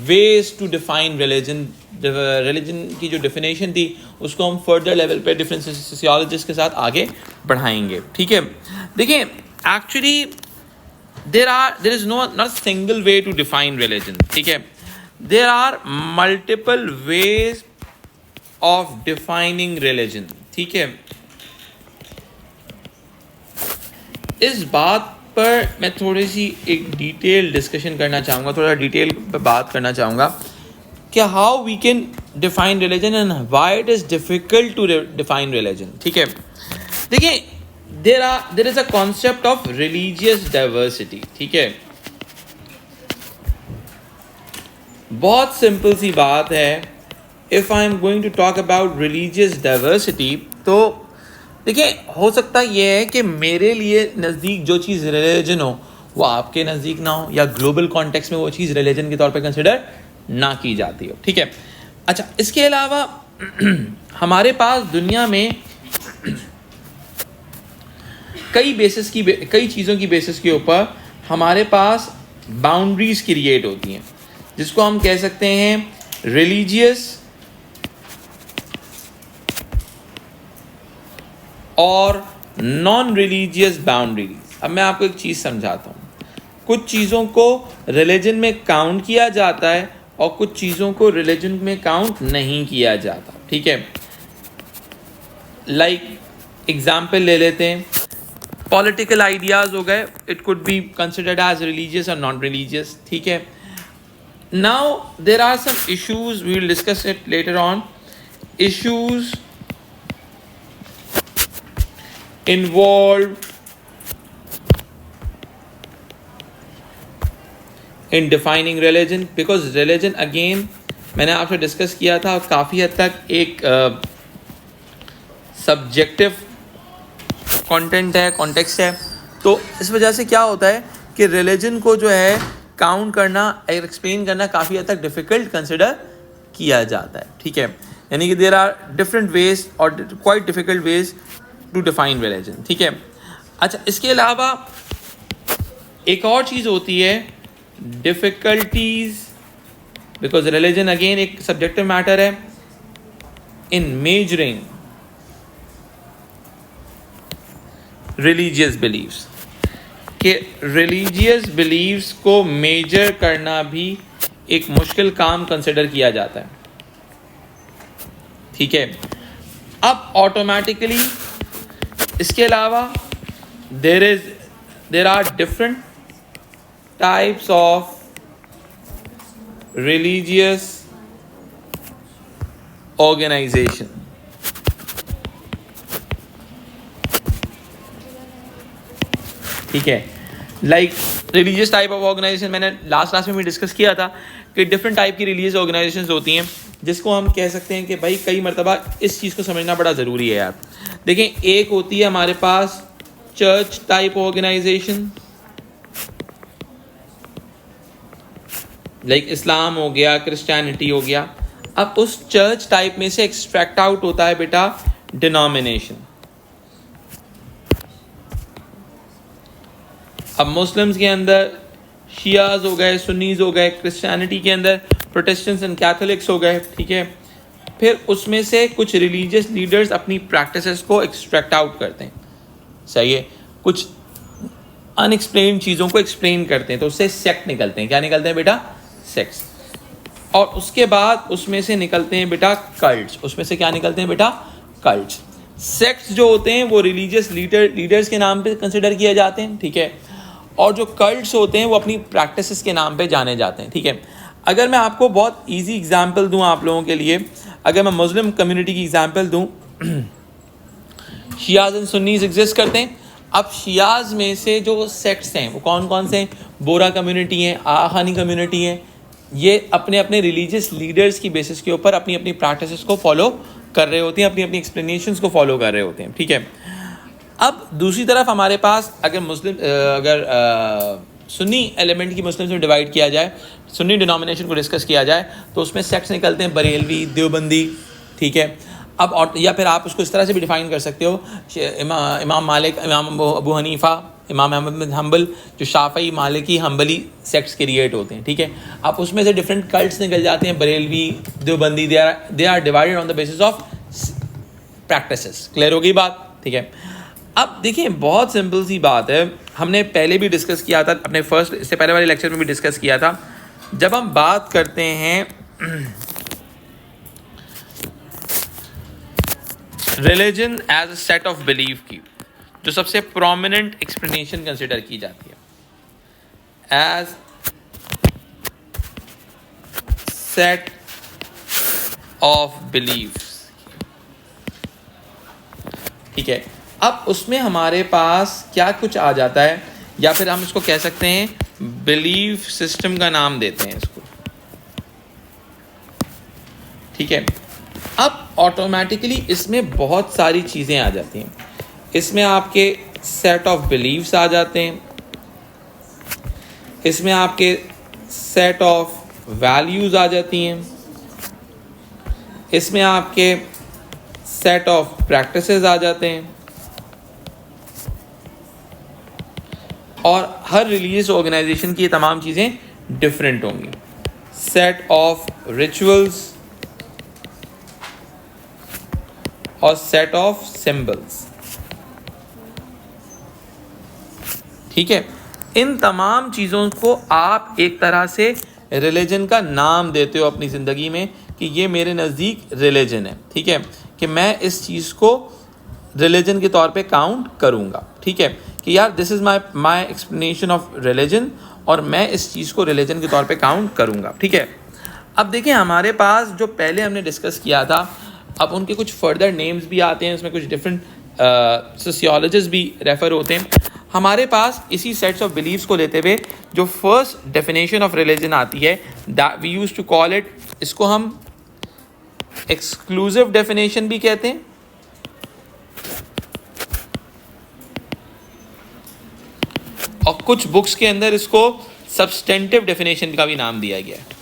Veg to define religion, religion की जो definition थी उसको हम फर्दर लेवल पे डिफरेंट सोशियोलॉजिस्ट के साथ आगे बढ़ाएंगे, ठीक है। देखिए actually there is not a single way to define religion, ठीक है। there are multiple ways of defining religion, ठीक है। इस बात पर मैं थोड़ी सी एक डिटेल डिस्कशन करना चाहूँगा, थोड़ा डिटेल पे बात करना चाहूँगा कि how we can define religion and why it is difficult to define religion, ठीक है। देखिए there is a concept of religious diversity, ठीक है। बहुत सिंपल सी बात है, if I am going to talk about religious diversity, तो देखिए हो सकता यह है कि मेरे लिए नज़दीक जो चीज़ रिलीजन हो वो आपके नज़दीक ना हो, या ग्लोबल कॉन्टेक्स्ट में वो चीज़ रिलीजन के तौर पे कंसिडर ना की जाती हो, ठीक है। अच्छा, इसके अलावा हमारे पास दुनिया में कई चीज़ों की बेसिस के ऊपर हमारे पास बाउंड्रीज क्रिएट होती हैं, जिसको हम कह सकते हैं रिलीजियस और नॉन रिलीजियस बाउंड्रीज। अब मैं आपको एक चीज़ समझाता हूँ, कुछ चीज़ों को रिलीजन में काउंट किया जाता है और कुछ चीज़ों को रिलीजन में काउंट नहीं किया जाता, ठीक है। लाइक एग्जाम्पल ले लेते हैं, पॉलिटिकल आइडियाज़ हो गए, it could be considered as religious और नॉन रिलीजियस, ठीक है। Now there are some issues, we will discuss it later on, issues involved in defining religion, because religion again मैंने आपसे डिस्कस किया था काफ़ी हद तक एक सब्जेक्टिव कंटेंट है, कॉन्टेक्स्ट है। तो इस वजह से क्या होता है कि रिलीजन को जो है काउंट करना, एक्सप्लेन करना काफ़ी हद तक डिफ़िकल्ट कंसिडर किया जाता है, ठीक है। यानी कि देयर आर डिफरेंट वेज और quite difficult ways to define religion, ठीक है। अच्छा, इसके अलावा एक और चीज़ होती है डिफ़िकल्टीज, बिकॉज रिलीजन अगेन एक सब्जेक्टिव मैटर है, इन मेजरिंग रिलीजियस बिलीव्स, कि रिलीजियस बिलीव्स को मेजर करना भी एक मुश्किल काम कंसिडर किया जाता है, ठीक है। अब ऑटोमेटिकली इसके अलावा there are different types of religious organization, ठीक है। Like religious type of organization, मैंने लास्ट क्लास में भी डिस्कस किया था कि डिफरेंट टाइप की रिलीजियस ऑर्गेनाइजेशंस होती हैं, जिसको हम कह सकते हैं कि भाई कई मरतबा इस चीज़ को समझना बड़ा ज़रूरी है यार। देखें, एक होती है हमारे पास चर्च टाइप ऑर्गेनाइजेशन, लाइक इस्लाम हो गया, क्रिश्चियनिटी हो गया। अब उस चर्च टाइप में से एक्सट्रैक्ट आउट होता है बेटा डिनोमिनेशन। अब मुस्लिम्स के अंदर शियाज हो गए, सुन्नीज हो गए, क्रिश्चियनिटी के अंदर प्रोटेस्टेंट्स एंड कैथोलिक्स हो गए, ठीक है। फिर उसमें से कुछ रिलीजियस लीडर्स अपनी प्रैक्टिसेस को एक्सट्रैक्ट आउट करते हैं, सही है, कुछ अनएक्सप्लेन चीज़ों को एक्सप्लेन करते हैं, तो उससे सेक्ट निकलते हैं। क्या निकलते हैं बेटा? सेक्ट्स। और उसके बाद उसमें से निकलते हैं बेटा कल्ट्स। उसमें से क्या निकलते हैं बेटा? कल्ट्स। सेक्ट्स जो होते हैं वो रिलीजियस लीडर्स के नाम पे कंसिडर किए जाते हैं, ठीक है। और जो कल्ट्स होते हैं वो अपनी प्रैक्टिसेस के नाम पे जाने जाते हैं, ठीक है। अगर मैं आपको बहुत इजी एग्जांपल दूं आप लोगों के लिए, अगर मैं मुस्लिम कम्युनिटी की एग्जांपल दूं, शियाज एंड सुन्नीज एग्जिस्ट करते हैं। अब शियाज में से जो सेक्ट्स हैं वो कौन कौन से हैं? बोरा कम्युनिटी है, आखानी कम्युनिटी है। ये अपने अपने रिलीजियस लीडर्स की बेसिस के ऊपर अपनी अपनी प्रैक्टिसेस को फॉलो कर रहे होते हैं, अपनी अपनी एक्सप्लेनेशंस को फॉलो कर रहे होते हैं, ठीक है। अब दूसरी तरफ हमारे पास अगर सुन्नी एलिमेंट की मुस्लिम्स में डिवाइड किया जाए, सुन्नी डिनोमिनेशन को डिस्कस किया जाए, तो उसमें सेक्ट्स निकलते हैं बरेलवी, देवबंदी, ठीक है। अब या फिर आप उसको इस तरह से भी डिफाइन कर सकते हो, इमाम मालिक, इमाम अबू हनीफा, इमाम अहमद बिन हम्बल, जो शाफई, मालिकी, हम्बली सेक्ट्स क्रिएट होते हैं, ठीक है। अब उसमें से डिफरेंट कल्ट्स निकल जाते हैं, Barelvi, Deobandi, they are divided on the basis of practices. Clear हो गई बात, ठीक है। अब देखिए बहुत सिंपल सी बात है, हमने पहले भी डिस्कस किया था अपने फर्स्ट, इससे पहले वाले लेक्चर में भी डिस्कस किया था। जब हम बात करते हैं religion as a set of belief की, जो सबसे प्रोमिनेंट एक्सप्लेनेशन कंसिडर की जाती है एज सेट ऑफ बिलीफ, ठीक है। अब उसमें हमारे पास क्या कुछ आ जाता है, या फिर हम इसको कह सकते हैं बिलीफ सिस्टम का नाम देते हैं इसको, ठीक है। अब ऑटोमेटिकली इसमें बहुत सारी चीज़ें आ जाती हैं। इसमें आपके सेट ऑफ बिलीव्स आ जाते हैं, इसमें आपके सेट ऑफ वैल्यूज़ आ जाती हैं, इसमें आपके सेट ऑफ प्रैक्टिसेस आ जाते हैं, और हर रिलीजियस ऑर्गेनाइजेशन की ये तमाम चीज़ें डिफरेंट होंगी। सेट ऑफ रिचुअल्स और सेट ऑफ सिंबल्स, ठीक है। इन तमाम चीज़ों को आप एक तरह से रिलीजन का नाम देते हो अपनी ज़िंदगी में कि ये मेरे नज़दीक रिलीजन है, ठीक है, कि मैं इस चीज़ को रिलीजन के तौर पे काउंट करूँगा, ठीक है, कि यार this is my explanation of religion, और मैं इस चीज़ को रिलीजन के तौर पे काउंट करूँगा, ठीक है। अब देखिए हमारे पास जो पहले हमने डिस्कस किया था, अब उनके कुछ फर्दर नेम्स भी आते हैं, उसमें कुछ डिफरेंट सोशियोलॉजिस्ट भी रेफ़र होते हैं। हमारे पास इसी सेट्स ऑफ बिलीव्स को लेते हुए जो फर्स्ट डेफिनेशन ऑफ रिलीजन आती है, that we use to call it, इसको हम एक्सक्लूसिव डेफिनेशन भी कहते हैं, और कुछ बुक्स के अंदर इसको सब्सटेंटिव डेफिनेशन का भी नाम दिया गया है।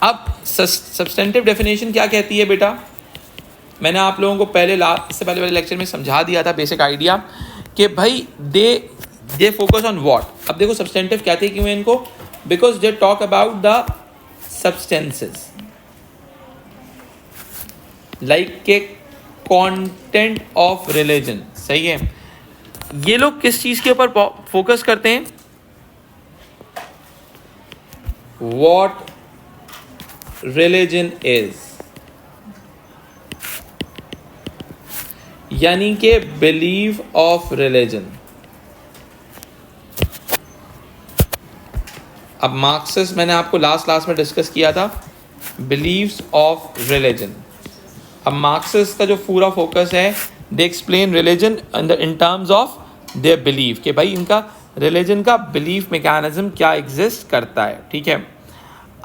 अब सब्सटेंटिव डेफिनेशन क्या कहती है बेटा, मैंने आप लोगों को पहले इससे पहले वाले लेक्चर में समझा दिया था बेसिक आइडिया कि भाई दे फोकस ऑन व्हाट। अब देखो सब्सटेंटिव कहते हैं क्यों है इनको, because they talk about the substances like के कंटेंट ऑफ रिलीजन, सही है। ये लोग किस चीज के ऊपर फोकस करते हैं, व्हाट रिलीजन इज, यानी कि बिलीव ऑफ रिलीजन। अब मार्क्सिस्ट मैंने आपको लास्ट क्लास में डिस्कस किया था, बिलीव्स ऑफ रिलीजन। अब मार्क्सिस्ट का जो पूरा फोकस है, they explain religion in terms of their believe, कि भाई इनका रिलीजन का बिलीफ मैकेनिज्म क्या एग्जिस्ट करता है, ठीक है।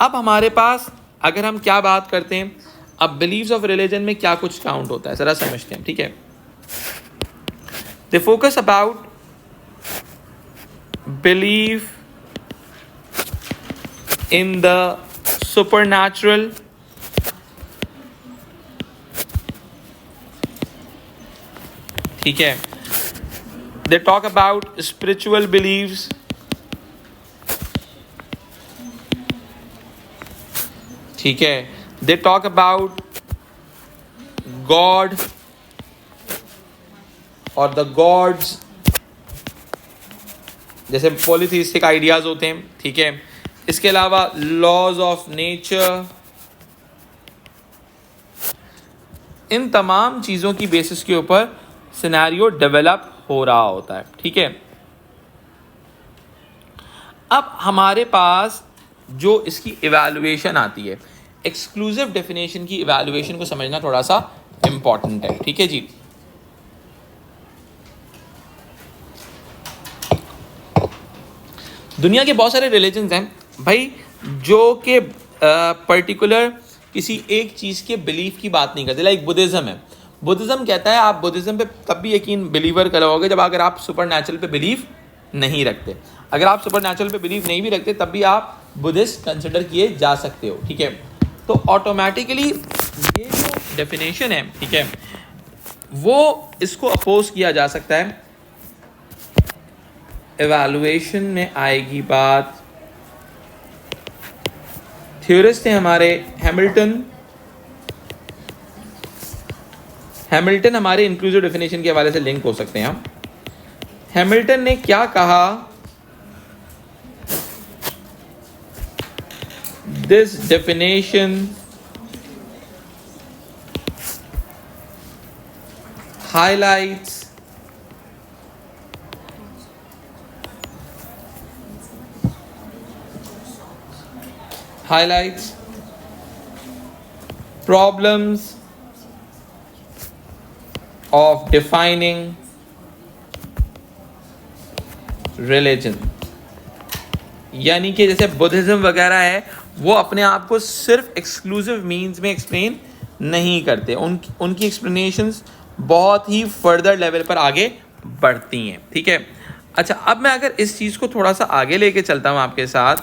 अब हमारे पास अगर हम क्या बात करते हैं, अब बिलीव्स ऑफ रिलीजन में क्या कुछ काउंट होता है जरा समझते हैं, ठीक है। They focus about believe in the supernatural, ठीक है। They talk about spiritual believes, ठीक है। दे टॉक अबाउट गॉड और द गॉड्स, जैसे पॉलीथीइस्टिक आइडियाज होते हैं, ठीक है। इसके अलावा लॉज ऑफ नेचर, इन तमाम चीज़ों की बेसिस के ऊपर सिनेरियो डेवलप हो रहा होता है, ठीक है। अब हमारे पास जो इसकी इवैल्यूएशन आती है, एक्सक्लूसिव डेफिनेशन की इवैल्यूएशन को समझना थोड़ा सा इंपॉर्टेंट है, ठीक है जी। दुनिया के बहुत सारे रिलीजन्स हैं भाई, जो कि पर्टिकुलर किसी एक चीज़ के बिलीफ की बात नहीं करते। लाइक बुद्धिज़्म है, बुद्धिज़्म कहता है आप बुद्धिज़्म पे तब भी यकीन बिलीवर करोगे जब अगर आप सुपर नेचुरल पे बिलीव नहीं रखते। अगर आप सुपर नेचुरल पे बिलीव नहीं भी रखते तब भी आप बुद्धिस्ट कंसिडर किए जा सकते हो, ठीक है। तो ऑटोमेटिकली ये जो डेफिनेशन है, ठीक है, वो इसको अपोज किया जा सकता है। एवैल्यूएशन में आएगी बात, थ्योरिस्ट हैं हमारे हैमिल्टन हमारे इंक्लूसिव डेफिनेशन के हवाले से लिंक हो सकते हैं हम। हैमिल्टन ने क्या कहा, this definition highlights problems of defining religion। यानी कि जैसे बुद्धिज्म वगैरह है, वो अपने आप को सिर्फ एक्सक्लूसिव मीन्स में एक्सप्लेन नहीं करते, उनकी एक्सप्लेनेशंस बहुत ही फर्दर लेवल पर आगे बढ़ती हैं, ठीक है। अच्छा, अब मैं अगर इस चीज़ को थोड़ा सा आगे लेके चलता हूँ आपके साथ,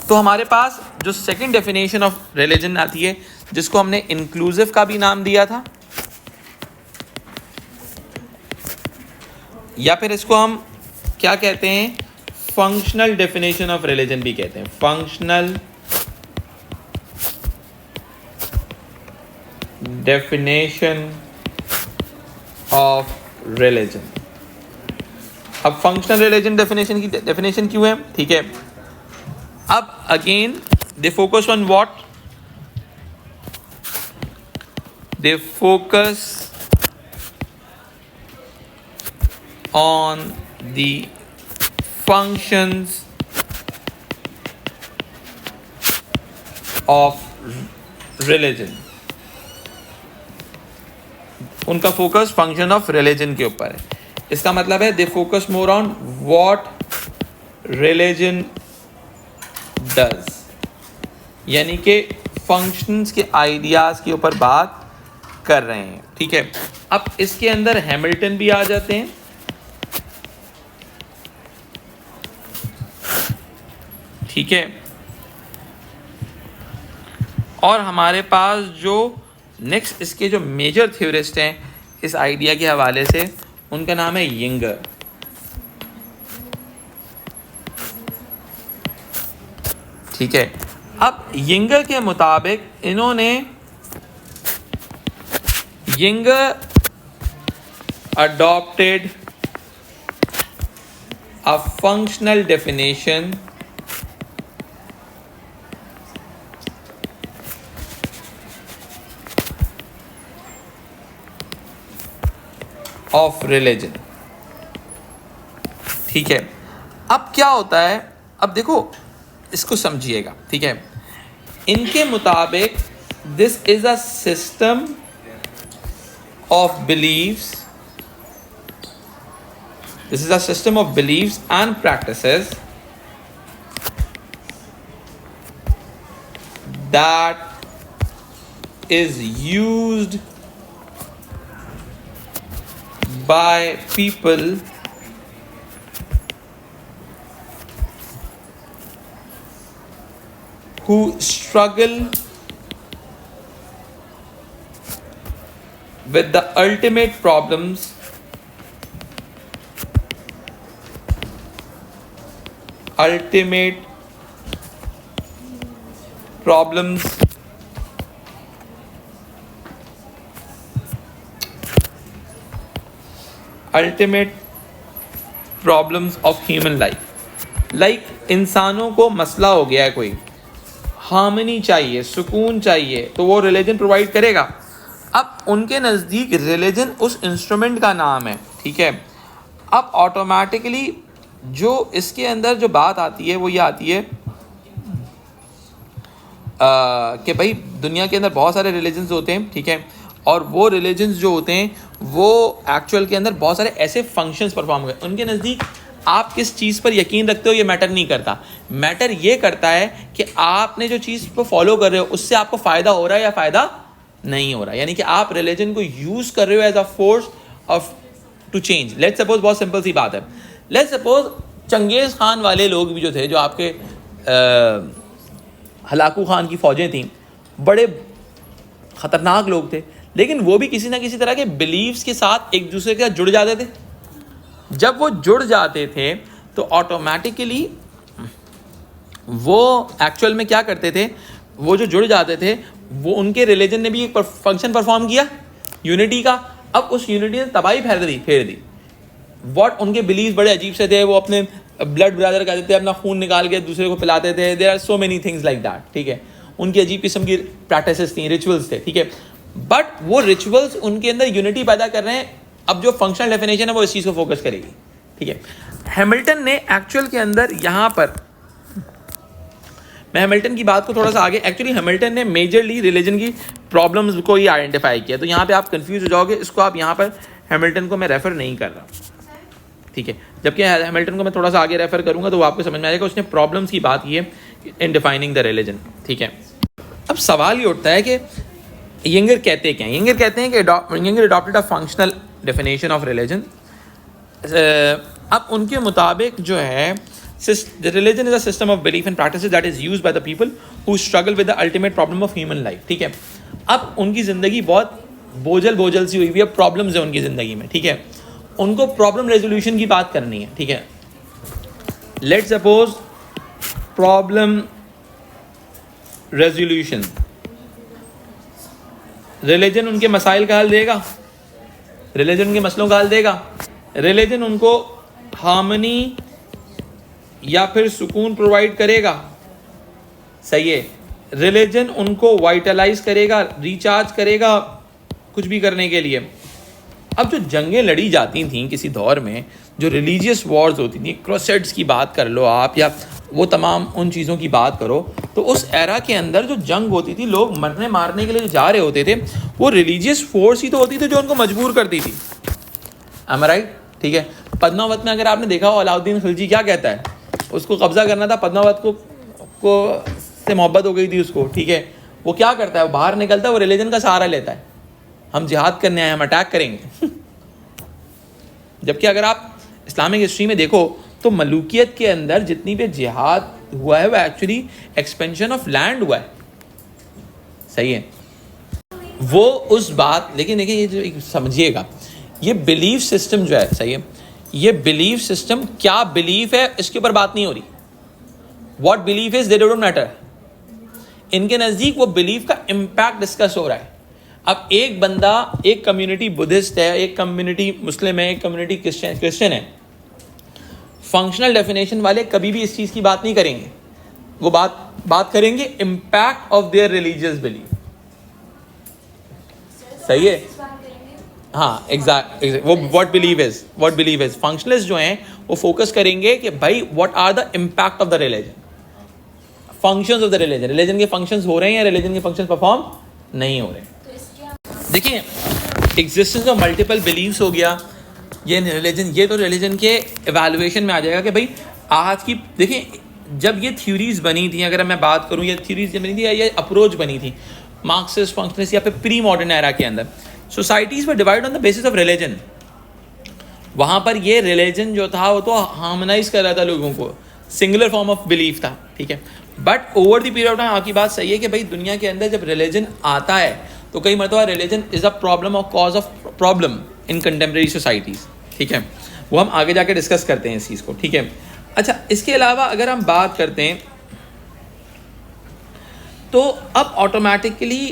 तो हमारे पास जो सेकंड डेफिनेशन ऑफ रिलीजन आती है, जिसको हमने इंक्लूसिव का भी नाम दिया था, या फिर इसको हम क्या कहते हैं, फंक्शनल डेफिनेशन ऑफ रिलीजन भी कहते हैं। Functional definition of religion. अब फंक्शनल रिलीजन डेफिनेशन की डेफिनेशन क्यों है, ठीक है। अब again they focus on what, they focus on the functions of religion. उनका फोकस फंक्शन ऑफ रिलीजन के ऊपर है। इसका मतलब है they focus more on what religion does, यानी कि फंक्शंस के आइडियाज के ऊपर बात कर रहे हैं, ठीक है। अब इसके अंदर हैमिल्टन भी आ जाते हैं, ठीक है। और हमारे पास जो नेक्स्ट इसके जो मेजर थ्योरिस्ट हैं इस आइडिया के हवाले से, उनका नाम है यिंगर, ठीक है। अब यिंगर के मुताबिक Yinger adopted a functional definition of religion, ठीक है। अब क्या होता है, अब देखो इसको समझिएगा, ठीक है। इनके मुताबिक this is a system of believes, this is a system of believes and practices that is used by people who struggle with the ultimate problems ultimate problems of human life. Like इंसानों को मसला हो गया है, कोई harmony चाहिए, सुकून चाहिए, तो वो रिलीजन प्रोवाइड करेगा। अब उनके नज़दीक रिलीजन उस इंस्ट्रूमेंट का नाम है, ठीक है। अब ऑटोमेटिकली जो इसके अंदर जो बात आती है वो ये आती है कि भाई दुनिया के अंदर बहुत सारे रिलीजन्स होते हैं, ठीक है। और वो रिलीजन्स जो होते हैं वो एक्चुअल के अंदर बहुत सारे ऐसे फंक्शंस परफॉर्म करते हैं। उनके नज़दीक आप किस चीज़ पर यकीन रखते हो ये मैटर नहीं करता, मैटर ये करता है कि आपने जो चीज़ को फॉलो कर रहे हो उससे आपको फ़ायदा हो रहा है या फ़ायदा नहीं हो रहा है। यानी कि आप रिलीजन को यूज़ कर रहे हो as a force of to change. Let's suppose, बहुत सिंपल सी बात है, लेट्स सपोज चंगेज़ खान वाले लोग भी जो थे, जो आपके हलाकू खान की फ़ौजें थीं, बड़े ख़तरनाक लोग थे, लेकिन वो भी किसी ना किसी तरह के बिलीव्स के साथ एक दूसरे के साथ जुड़ जाते थे। जब वो जुड़ जाते थे तो ऑटोमेटिकली वो एक्चुअल में क्या करते थे, वो जो जुड़ जाते थे वो उनके रिलीजन ने भी एक फंक्शन परफॉर्म किया यूनिटी का। अब उस यूनिटी ने तबाही फेर दी। व्हाट उनके बिलीव बड़े अजीब से थे, वो अपने ब्लड ब्रदर कहते थे, अपना खून निकाल के दूसरे को पिलाते थे। There are so many things like that, ठीक है। उनकी अजीब किस्म की प्रैक्टिसेस थी, रिचुअल्स थे, ठीक है। बट वो रिचुअल्स उनके अंदर यूनिटी पैदा कर रहे हैं। अब जो फंक्शनल डेफिनेशन है वो इस चीज़ को फोकस करेगी, ठीक है। हैमिल्टन ने एक्चुअल के अंदर यहाँ पर, मैं हैमिल्टन की बात को थोड़ा सा आगे, एक्चुअली हैमिल्टन ने मेजरली रिलीजन की प्रॉब्लम्स को ही आइडेंटिफाई किया। तो यहाँ पे आप कंफ्यूज हो जाओगे, इसको आप यहाँ पर हैमिल्टन को मैं रेफर नहीं कर रहा, ठीक है। जबकि हैमिल्टन को मैं थोड़ा सा आगे रेफर करूँगा तो वो आपको समझ में आएगा। उसने प्रॉब्लम्स की बात की है इन डिफाइनिंग द रिलीजन, ठीक है। अब सवाल ये उठता है कि यंगर कहते क्या हैं। यंगर कहते हैं कि younger adopted a functional definition of religion. अब उनके मुताबिक जो है, religion is a system of belief and practices that is used by the people who struggle with the ultimate problem of human life, ठीक है। अब उनकी ज़िंदगी बहुत बोझल सी हुई है, प्रॉब्लम्स है उनकी ज़िंदगी में, ठीक है। उनको प्रॉब्लम रेजोल्यूशन की बात करनी है, ठीक है। Let's suppose problem resolution, religion उनके मसाइल का हल देगा, रिलीजन उनके मसलों का हल देगा। रिलीजन उनको हार्मनी या फिर सुकून प्रोवाइड करेगा, सही है। रिलीजन उनको वाइटलाइज करेगा, रिचार्ज करेगा कुछ भी करने के लिए। अब जो जंगें लड़ी जाती थीं किसी दौर में, जो रिलीजियस वॉर्स होती थी, क्रूसेड्स की बात कर लो आप, या वो तमाम उन चीज़ों की बात करो, तो उस एरा के अंदर जो जंग होती थी, लोग मरने मारने के लिए जो जा रहे होते थे, वो रिलीजियस फोर्स ही तो होती थी जो उनको मजबूर करती थी। एम आई राइट, ठीक है। पद्मावत में अगर आपने देखा हो, अलाउद्दीन खिलजी क्या कहता है, उसको कब्जा करना था, पद्मावत को से मोहब्बत हो गई थी उसको, ठीक है। वो क्या करता है, वो बाहर निकलता है, वो रिलीजन का सहारा लेता है, हम जिहाद करने आए, हम अटैक करेंगे। जबकि अगर आप इस्लामिक हिस्ट्री में देखो तो मलूकियत के अंदर जितनी भी जिहाद हुआ है वो एक्चुअली एक्सपेंशन ऑफ लैंड हुआ है, सही है। वो उस बात, लेकिन देखिए ये जो समझिएगा, ये बिलीफ सिस्टम जो है, सही है, ये बिलीफ सिस्टम क्या बिलीफ है इसके ऊपर बात नहीं हो रही। What belief is they don't matter. इनके नज़दीक वो बिलीफ का इम्पैक्ट डिस्कस हो रहा है। अब एक बंदा, एक कम्युनिटी बुद्धिस्ट है, एक कम्युनिटी मुस्लिम है, एक कम्युनिटी क्रिश्चियन है, फंक्शनल डेफिनेशन वाले कभी भी इस चीज़ की बात नहीं करेंगे। वो बात करेंगे impact of their religious belief, सही है। हाँ, एग्जैक्ट वो व्हाट बिलीव इज फंक्शनलिस्ट जो हैं वो फोकस करेंगे कि भाई what are the impact of the religion, functions of the religion, religion के फंक्शंस हो रहे हैं या रिलीजन के फंक्शंस परफॉर्म नहीं हो रहे। देखिए, एग्जिस्टेंस ऑफ मल्टीपल बिलीव्स हो गया, ये रिलीजन, ये तो रिलीजन के एवेल्युएशन में आ जाएगा कि भाई आज की, देखिए जब ये थ्योरीज बनी थी, अगर मैं बात करूँ, ये थ्योरीज जब बनी थी या ये अप्रोच बनी थी मार्क्सिस्ट, फंक्शनलिस्ट या फिर प्री मॉडर्न एरा के अंदर, societies were divide on the basis of religion. वहाँ पर ये रिलीजन जो था वो तो हार्मोनाइज कर रहा था लोगों को, सिंगुलर फॉर्म ऑफ बिलीफ था, ठीक है। But over the period of time आपकी बात सही है कि भाई दुनिया के अंदर जब रिलीजन आता है तो कई मरतबा रिलीजन इज अ प्रॉब्लम और cause of problem in contemporary societies, ठीक है। वो हम आगे जाके डिस्कस करते हैं इस चीज़ को, ठीक है। अच्छा, इसके अलावा अगर हम बात करते हैं तो अब ऑटोमेटिकली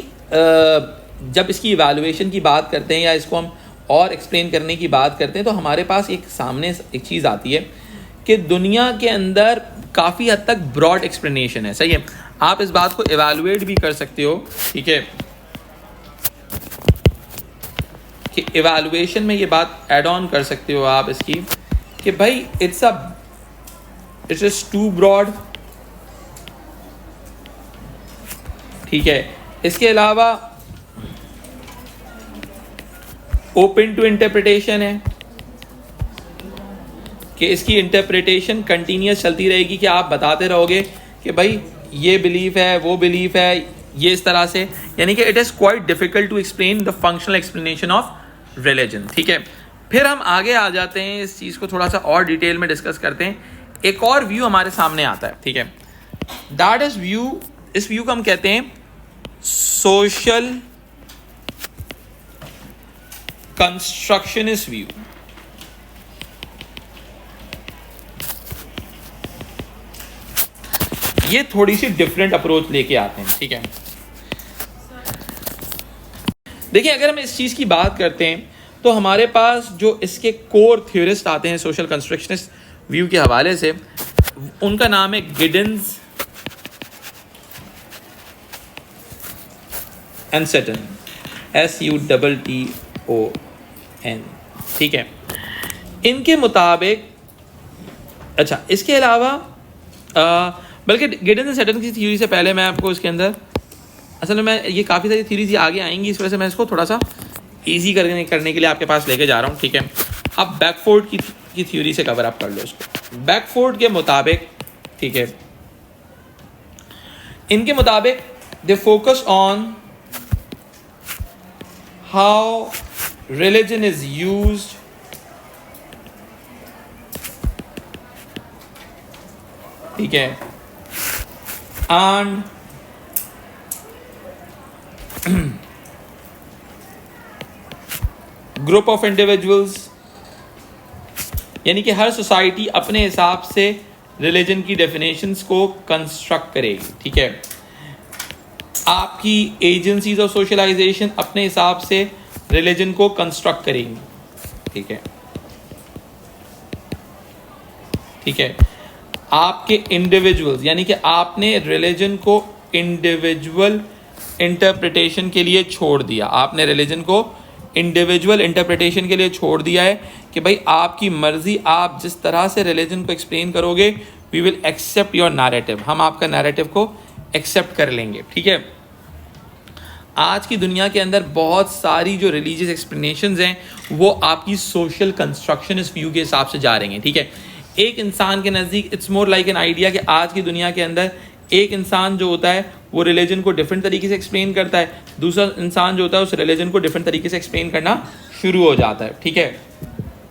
जब इसकी इवैल्यूएशन की बात करते हैं या इसको हम और एक्सप्लेन करने की बात करते हैं तो हमारे पास एक सामने एक चीज़ आती है कि दुनिया के अंदर काफ़ी हद तक ब्रॉड एक्सप्लेनेशन है, सही है। आप इस बात को इवैल्यूएट भी कर सकते हो, ठीक है, कि इवैल्यूएशन में ये बात ऐड ऑन कर सकते हो आप इसकी कि भाई इट इज टू ब्रॉड, ठीक है। इसके अलावा ओपन टू इंटरप्रिटेशन है कि इसकी इंटरप्रिटेशन कंटिन्यूस चलती रहेगी कि आप बताते रहोगे कि भाई ये बिलीफ है, वो बिलीफ है, ये इस तरह से, यानी कि it is quite difficult to explain the functional explanation of religion, ठीक है। फिर हम आगे आ जाते हैं, इस चीज़ को थोड़ा सा और डिटेल में डिस्कस करते हैं एक और व्यू हमारे सामने आता है, ठीक है, दैट इज व्यू, इस व्यू को हम कहते हैं सोशल कंस्ट्रक्शनिस्ट व्यू। ये थोड़ी सी डिफरेंट अप्रोच लेके आते हैं, ठीक है। देखिए, अगर हम इस चीज की बात करते हैं तो हमारे पास जो इसके कोर थ्योरिस्ट आते हैं सोशल कंस्ट्रक्शनिस्ट व्यू के हवाले से, उनका नाम है गिडन्स एंड सटन, SUTTON, ठीक है। इनके मुताबिक, अच्छा, इसके अलावा बल्कि गिडन्स एंड सटन की थ्योरी से पहले मैं आपको इसके अंदर, असल में मैं ये काफ़ी सारी थ्योरीज आगे आएंगी, इस वजह से मैं इसको थोड़ा सा इजी करने के लिए आपके पास लेके जा रहा हूँ, ठीक है। अब बैकफोर्ड की थ्योरी से कवर अप कर लो इसको। बैकफोर्ड के मुताबिक, ठीक है, इनके मुताबिक they focus on how religion is used ठीक है, एंड ग्रुप ऑफ इंडिविजुअल्स, यानी कि हर सोसाइटी अपने हिसाब से रिलीजन की डेफिनेशंस को कंस्ट्रक्ट करेगी, ठीक है। आपकी एजेंसीज ऑफ सोशलाइजेशन अपने हिसाब से रिलीजन को कंस्ट्रक्ट करेंगी, ठीक है, ठीक है। आपके इंडिविजुअल्स, यानी कि आपने रिलीजन को इंडिविजुअल इंटरप्रिटेशन के लिए छोड़ दिया, आपने रिलीजन को इंडिविजुअल इंटरप्रिटेशन के लिए छोड़ दिया है कि भाई आपकी मर्जी, आप जिस तरह से रिलीजन को एक्सप्लेन करोगे, we will accept your narrative, हम आपका नैरेटिव को एक्सेप्ट कर लेंगे, ठीक है। आज की दुनिया के अंदर बहुत सारी जो रिलीजियस एक्सप्लेनेशंस हैं वो आपकी सोशल कंस्ट्रक्शन इस व्यू के हिसाब से जा रही हैं, ठीक है। एक इंसान के नज़दीक it's more like an idea कि आज की दुनिया के अंदर एक इंसान जो होता है वो रिलीजन को डिफरेंट तरीके से एक्सप्लेन करता है, दूसरा इंसान जो होता है उस रिलीजन को डिफरेंट तरीके से एक्सप्लेन करना शुरू हो जाता है, ठीक है,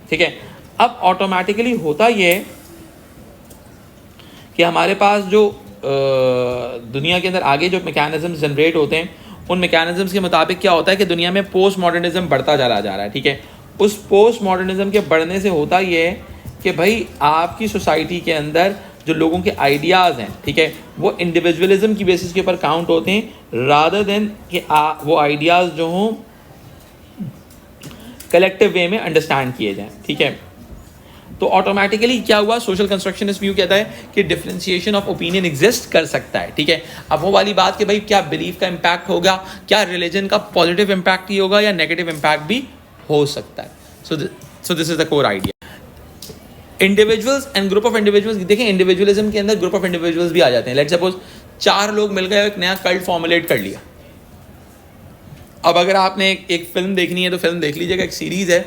ठीक है। अब ऑटोमेटिकली होता ये है कि हमारे पास जो दुनिया के अंदर आगे जो मैकेनिज्म जनरेट होते हैं, उन मैकेनिज्म्स के मुताबिक क्या होता है कि दुनिया में पोस्ट मॉडर्निज्म बढ़ता चला जा रहा है, ठीक है। उस पोस्ट मॉडर्निज्म के बढ़ने से होता ये है कि भाई आपकी सोसाइटी के अंदर जो लोगों के आइडियाज़ हैं, ठीक है, वो इंडिविजुअलिज्म की बेसिस के ऊपर काउंट होते हैं, रादर देन कि वो आइडियाज़ जो हों कलेक्टिव वे में अंडरस्टैंड किए जाएं, ठीक है। तो ऑटोमेटिकली क्या हुआ, सोशल कंस्ट्रक्शनिस्ट व्यू कहता है कि डिफरेंशिएशन ऑफ ओपिनियन एग्जिस्ट कर सकता है, ठीक है। अब वो वाली बात कि भाई क्या बिलीफ का इम्पैक्ट होगा, क्या रिलीजन का पॉजिटिव इम्पैक्ट ही होगा या नेगेटिव इम्पैक्ट भी हो सकता है। So this is the core idea. Individuals and group of individuals, देखें इंडिविजुअलिज्म के अंदर ग्रुप ऑफ इंडिविजुअल्स भी आ जाते हैं। लेट्स सपोज 4 लोग मिल गए, एक नया कल्ट फॉर्मुलेट कर लिया। अब अगर आपने एक फिल्म देखनी है तो फिल्म देख लीजिएगा, एक सीरीज है,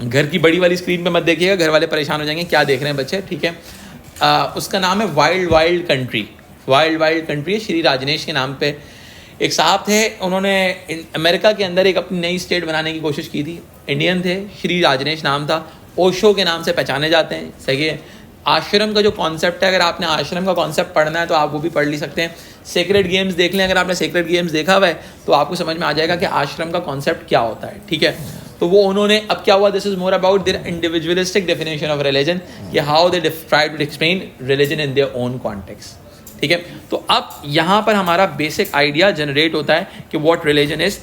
घर की बड़ी वाली स्क्रीन पे मत देखिएगा, घर वाले परेशान हो जाएंगे क्या देख रहे हैं बच्चे, ठीक है। उसका नाम है wild wild country. Wild wild country है, श्री राजनेश के नाम पे एक साहब थे, उन्होंने अमेरिका के अंदर एक अपनी नई स्टेट बनाने की कोशिश की थी। इंडियन थे, श्री राजनेश नाम था, ओशो के नाम से पहचाने जाते हैं, सही है। आश्रम का जो कॉन्सेप्ट है, अगर आपने आश्रम का कॉन्सेप्ट पढ़ना है तो आप वो भी पढ़ ली सकते हैं। सेक्रेड गेम्स देख लें, अगर आपने सेक्रेड गेम्स देखा हुआ है तो आपको समझ में आ जाएगा कि आश्रम का कॉन्सेप्ट क्या होता है, ठीक है। तो वो उन्होंने, अब क्या हुआ, this is more about their individualistic definition of religion, कि how they try to explain religion in their own context, ठीक है। तो अब यहाँ पर हमारा बेसिक आइडिया जनरेट होता है कि व्हाट रिलीजन इज